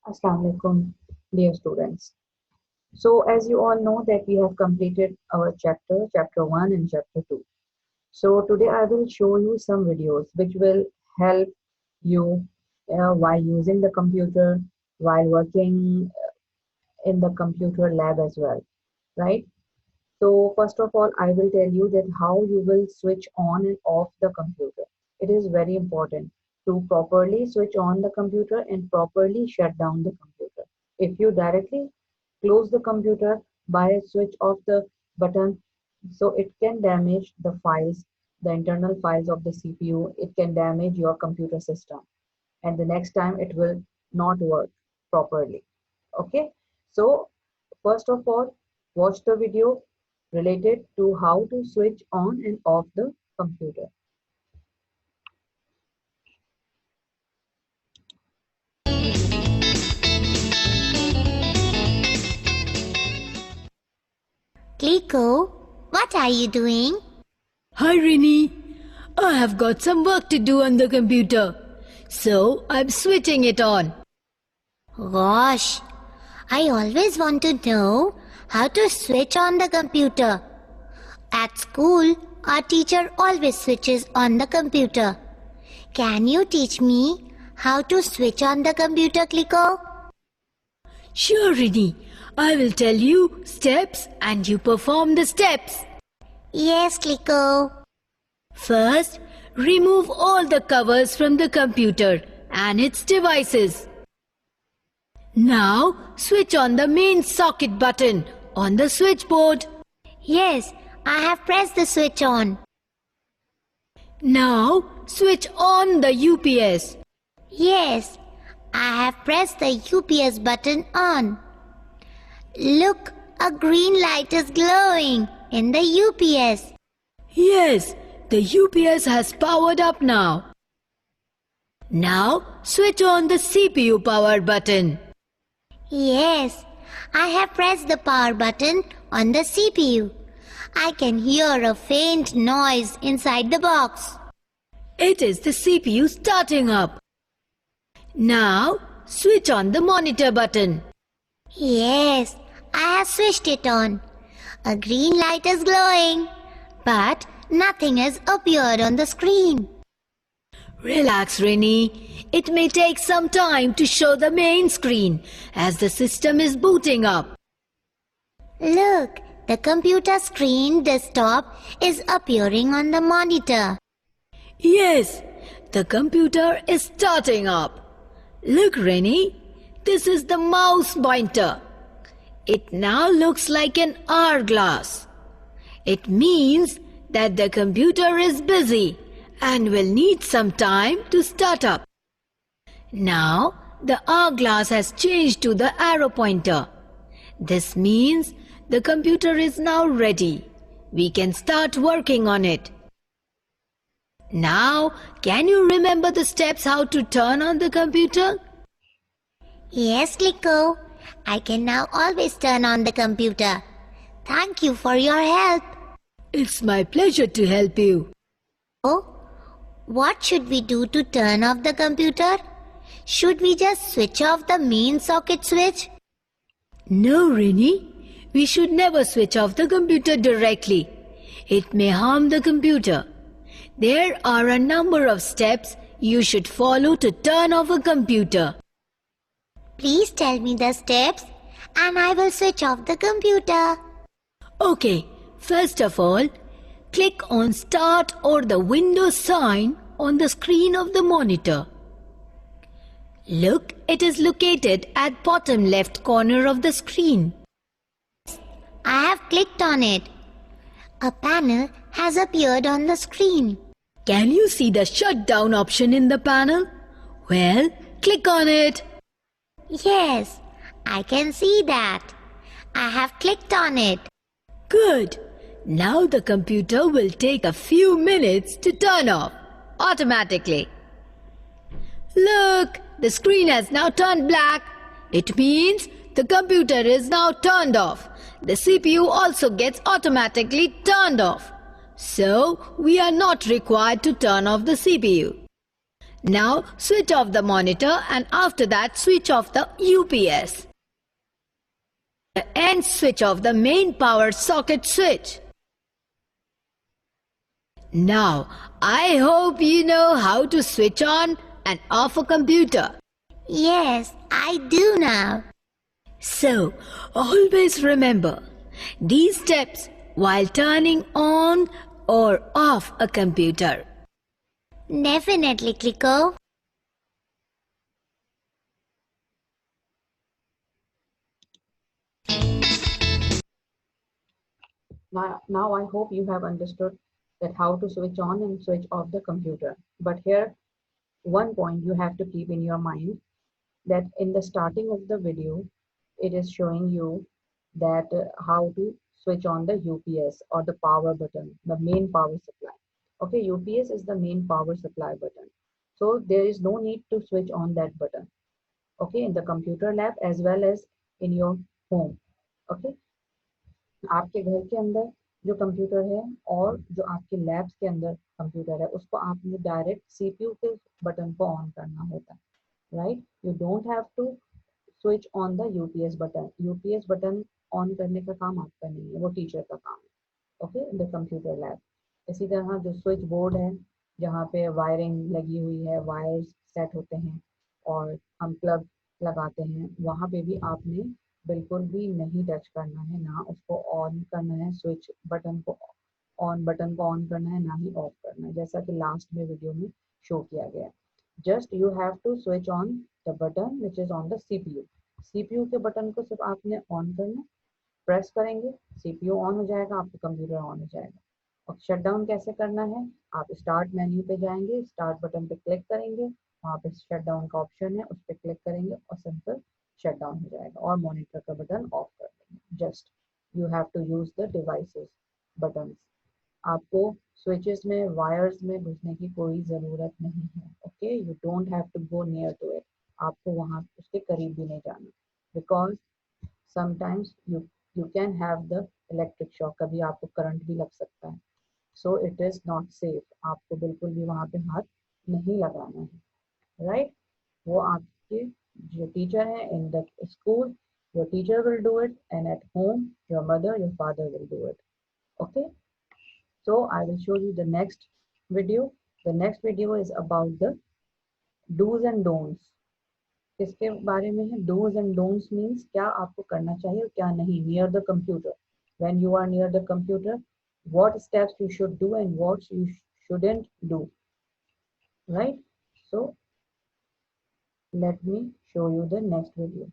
Assalamu alaikum, dear students. So, as you all know that we have completed our chapter 1 and chapter 2. So, today I will show you some videos which will help you while using the computer, while working in the computer lab as well, right? So, first of all, I will tell you that how you will switch on and off the computer. It is very important to properly switch on the computer and properly shut down the computer. If you directly close the computer by a switch of the button, so it can damage the files, the internal files of the CPU. It can damage your computer system, and the next time it will not work properly. Okay, so first of all, watch the video related to how to switch on and off the computer. Kliko, what are you doing? Hi Rini, I have got some work to do on the computer, so I'm switching it on. Gosh, I always want to know how to switch on the computer. At school, our teacher always switches on the computer. Can you teach me how to switch on the computer, Kliko? Sure Rini, I will tell you steps and you perform the steps. Yes, Kliko. First, remove all the covers from the computer and its devices. Now, switch on the main socket button on the switchboard. Yes, I have pressed the switch on. Now, switch on the UPS. Yes, I have pressed the UPS button on. Look, a green light is glowing in the UPS. Yes, the UPS has powered up now. Now, switch on the CPU power button. Yes, I have pressed the power button on the CPU. I can hear a faint noise inside the box. It is the CPU starting up. Now, switch on the monitor button. Yes, I have switched it on. A green light is glowing, but nothing has appeared on the screen. Relax, Rini. It may take some time to show the main screen as the system is booting up. Look, the computer screen desktop is appearing on the monitor. Yes, the computer is starting up. Look, Rini, this is the mouse pointer. It now looks like an hourglass. It means that the computer is busy and will need some time to start up. Now, the hourglass has changed to the arrow pointer. This means the computer is now ready. We can start working on it. Now, can you remember the steps how to turn on the computer? Yes, Kliko. I can now always turn on the computer. Thank you for your help. It's my pleasure to help you. Oh, what should we do to turn off the computer? Should we just switch off the main socket switch? No, Rini. We should never switch off the computer directly. It may harm the computer. There are a number of steps you should follow to turn off a computer. Please tell me the steps and I will switch off the computer. Okay, first of all, click on Start or the Windows sign on the screen of the monitor. Look, it is located at bottom left corner of the screen. I have clicked on it. A panel has appeared on the screen. Can you see the shutdown option in the panel? Well, click on it. Yes, I can see that. I have clicked on it. Good. Now the computer will take a few minutes to turn off automatically. Look, the screen has now turned black. It means the computer is now turned off. The CPU also gets automatically turned off. So, we are not required to turn off the CPU. Now switch off the monitor and after that switch off the UPS. And switch off the main power socket switch. Now, I hope you know how to switch on and off a computer. Yes, I do now. So, always remember these steps while turning on or off a computer. Definitely, Kliko. Now I hope you have understood that how to switch on and switch off the computer. But here, one point you have to keep in your mind, that in the starting of the video, it is showing you that how to switch on the UPS or the power button, the main power supply. Okay, UPS is the main power supply button. So there is no need to switch on that button. Okay, in the computer lab as well as in your home. Okay, आपके घर के अंदर जो computer है और जो आपके labs के अंदर कंप्यूटर है, उसको आपने डायरेक्ट सीपीयू के बटन को ऑन करना होता है, right? You don't have to switch on the UPS button. UPS button on करने का काम आपका नहीं है, वो टीचर का काम है. Okay, in the computer lab. इसी तरह जो स्विच बोर्ड है, जहाँ पे वायरिंग लगी हुई है, वायर्स सेट होते हैं और हम प्लग लगाते हैं, वहाँ पे भी आपने बिल्कुल भी नहीं टच करना है, ना उसको ऑन करना है, स्विच बटन को ऑन करना है, ना ही ऑफ करना है, जैसा कि लास्ट में वीडियो में शो किया गया. Just you have to switch on the button which is on the CPU. CPU के बटन को सिर्फ आपने ऑन करना, प्रेस करेंगे, सीपीयू ऑन हो जाएगा, आपका कंप्यूटर ऑन हो जाएगा. और शट डाउन कैसे करना है, आप स्टार्ट मेन्यू पे जाएंगे, स्टार्ट बटन पे क्लिक करेंगे, वहाँ पे शट डाउन का ऑप्शन है, उस पर क्लिक करेंगे और सिंपल शट डाउन हो जाएगा और मॉनिटर का बटन ऑफ कर देंगे. Just you have to use the devices button. आपको स्विचेस में, वायर्स में घुसने की कोई ज़रूरत नहीं है. Okay, you don't have to go near to it. आपको वहाँ उसके करीब भी नहीं जाना, because sometimes you can have the electric shock. कभी आपको करंट भी लग सकता है. So it is not safe. आपको बिल्कुल भी वहाँ पे हाथ नहीं लगाना है, राइट? वो आपके जो टीचर है in the school, your teacher will do it, and at home your mother, your father will do it. Okay, so I will show you the next video. The next video is about the do's and don'ts. किसके बारे में है? do's and don'ts means क्या आपको करना चाहिए और क्या नहीं near the computer. When you are near the computer, what steps you should do and what you shouldn't do, right? So let me show you the next video.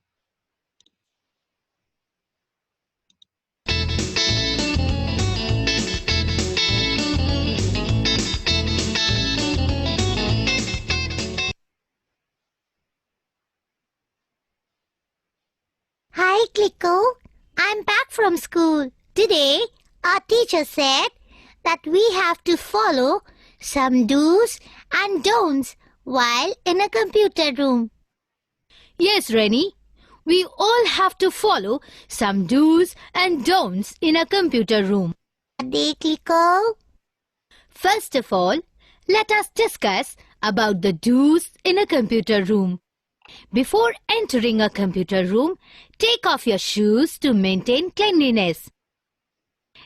Hi, Kliko. I'm back from school. Today, our teacher said that we have to follow some do's and don'ts while in a computer room. Yes, Rennie, we all have to follow some do's and don'ts in a computer room. Are they, Kliko? First of all, let us discuss about the do's in a computer room. Before entering a computer room, take off your shoes to maintain cleanliness.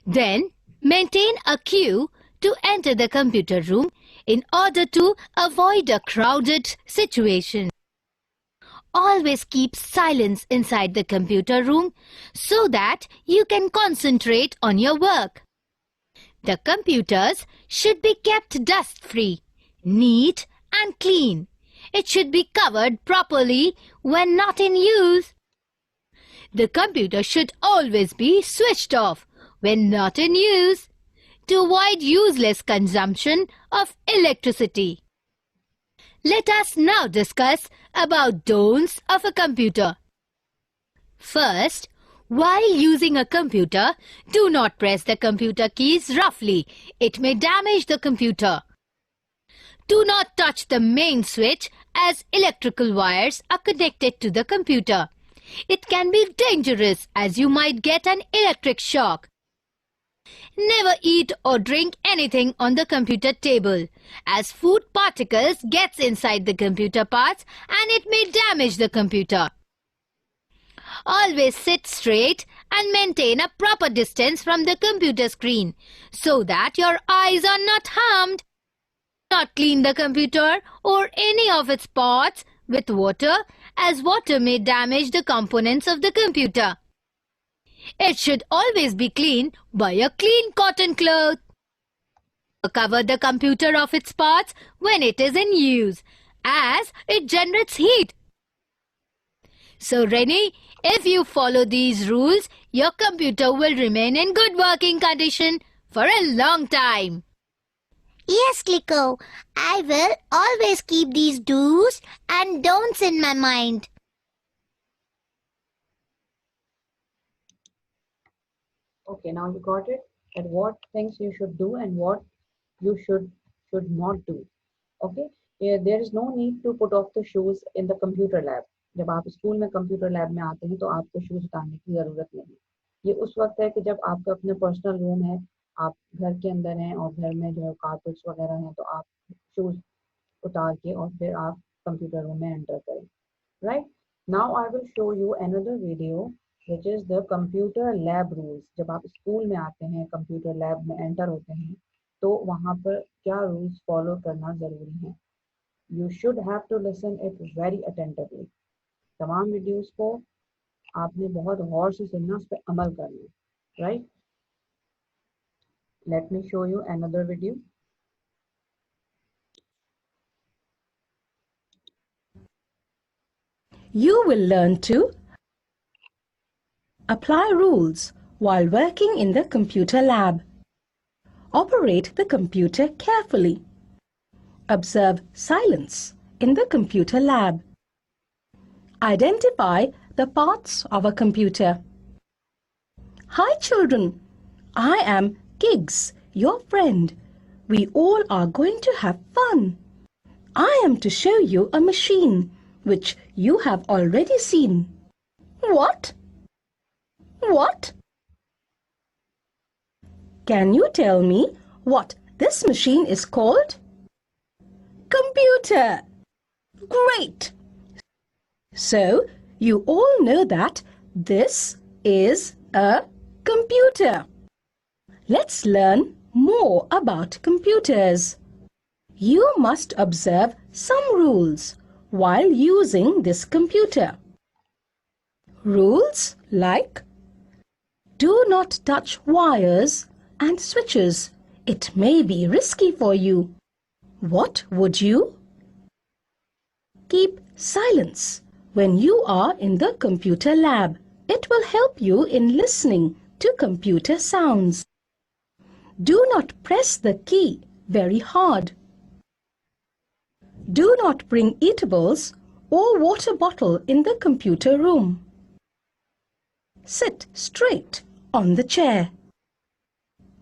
Then, maintain a queue to enter the computer room in order to avoid a crowded situation. Always keep silence inside the computer room so that you can concentrate on your work. The computers should be kept dust-free, neat and clean. It should be covered properly when not in use. The computer should always be switched off when not in use to avoid useless consumption of electricity. Let us now discuss about don'ts of a computer. First, while using a computer, do not press the computer keys roughly. It may damage the computer. Do not touch the main switch as electrical wires are connected to the computer. It can be dangerous as you might get an electric shock. Never eat or drink anything on the computer table. as food particles gets inside the computer parts and it may damage the computer. Always sit straight and maintain a proper distance from the computer screen so that your eyes are not harmed. Not clean the computer or any of its parts with water, as water may damage the components of the computer. It should always be cleaned by a clean cotton cloth. Cover the computer of its parts when it is in use, as it generates heat. So, Rennie, if you follow these rules, your computer will remain in good working condition for a long time. Yes, Clicko, I will always keep these do's and don'ts in my mind. Okay, now you got it, that what things you should do and what you should not do. Okay, there is no need to put off the shoes in the computer lab. जब आप school में computer lab में आते हैं तो आपको shoes उतारने की जरूरत नहीं। ये उस वक्त है कि जब आपका अपना पर्सनल रूम है, आप घर के अंदर हैं और घर में जो कारपेट्स वगैरह हैं, तो आप शूज उतार के और फिर आप कंप्यूटर रूम में एंटर करें। Right, now I will show you another video which is the computer lab rules. जब आप स्कूल में आते हैं, कंप्यूटर लैब में एंटर होते हैं, तो वहाँ पर क्या रूल्स फॉलो करना ज़रूरी है। You should have to listen it very attentively. तमाम वीडियोस को आपने बहुत गौर से सुनना, उस पर अमल करना। Right, let me show you another video. You will learn to apply rules while working in the computer lab. Operate the computer carefully. Observe silence in the computer lab. Identify the parts of a computer. Hi children, I am Gigs, your friend. We all are going to have fun. I am to show you a machine which you have already seen. What? What? Can you tell me what this machine is called? Computer. Great! So, you all know that this is a computer. Let's learn more about computers. You must observe some rules while using this computer. Rules like do not touch wires and switches. It may be risky for you. What would you? Keep silence when you are in the computer lab. It will help you in listening to computer sounds. Do not press the key very hard. Do not bring eatables or water bottle in the computer room. Sit straight on the chair.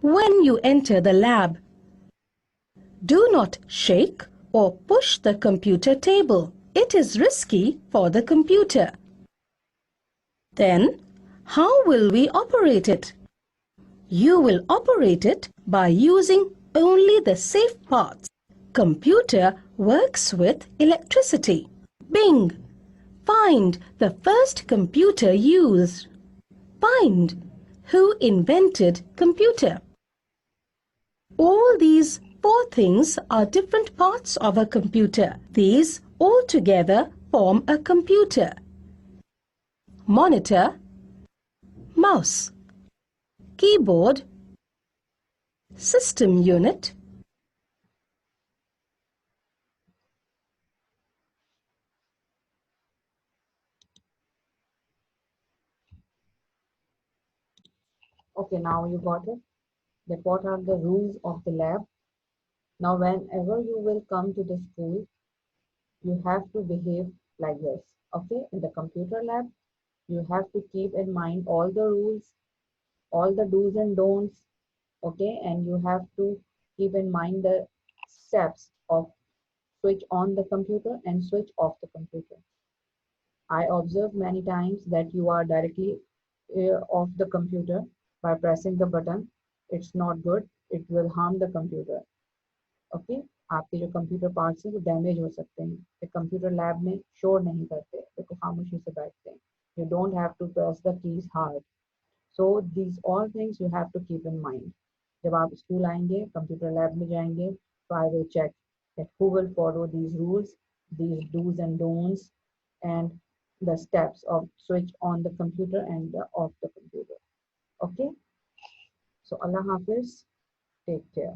When you enter the lab, do not shake or push the computer table. It is risky for the computer. Then, how will we operate it? You will operate it by using only the safe parts. Computer works with electricity. Bing. Find the first computer used. Find who invented computer. All these 4 things are different parts of a computer. These all together form a computer. Monitor, mouse, keyboard, system unit, Okay, now you got it. That what are the rules of the lab? Now, whenever you will come to the school, you have to behave like this. Okay, in the computer lab, you have to keep in mind all the rules, all the do's and don'ts. Okay, and you have to keep in mind the steps of switch on the computer and switch off the computer. I observed many times that you are directly off the computer by pressing the button. It's not good. It will harm the computer. Okay, आपके जो computer parts हैं वो damage हो सकते हैं, फिर computer lab में शोर नहीं करते, बिल्कुल खामोशी से बैठते हैं. You don't have to press the keys hard. So these all things you have to keep in mind. जब आप स्कूल आएंगे, कंप्यूटर लैब में जाएंगे, so I will check that who will follow these rules, these do's and don'ts, and the steps of switch on the computer and the off the computer. Okay? So Allah Hafiz, take care.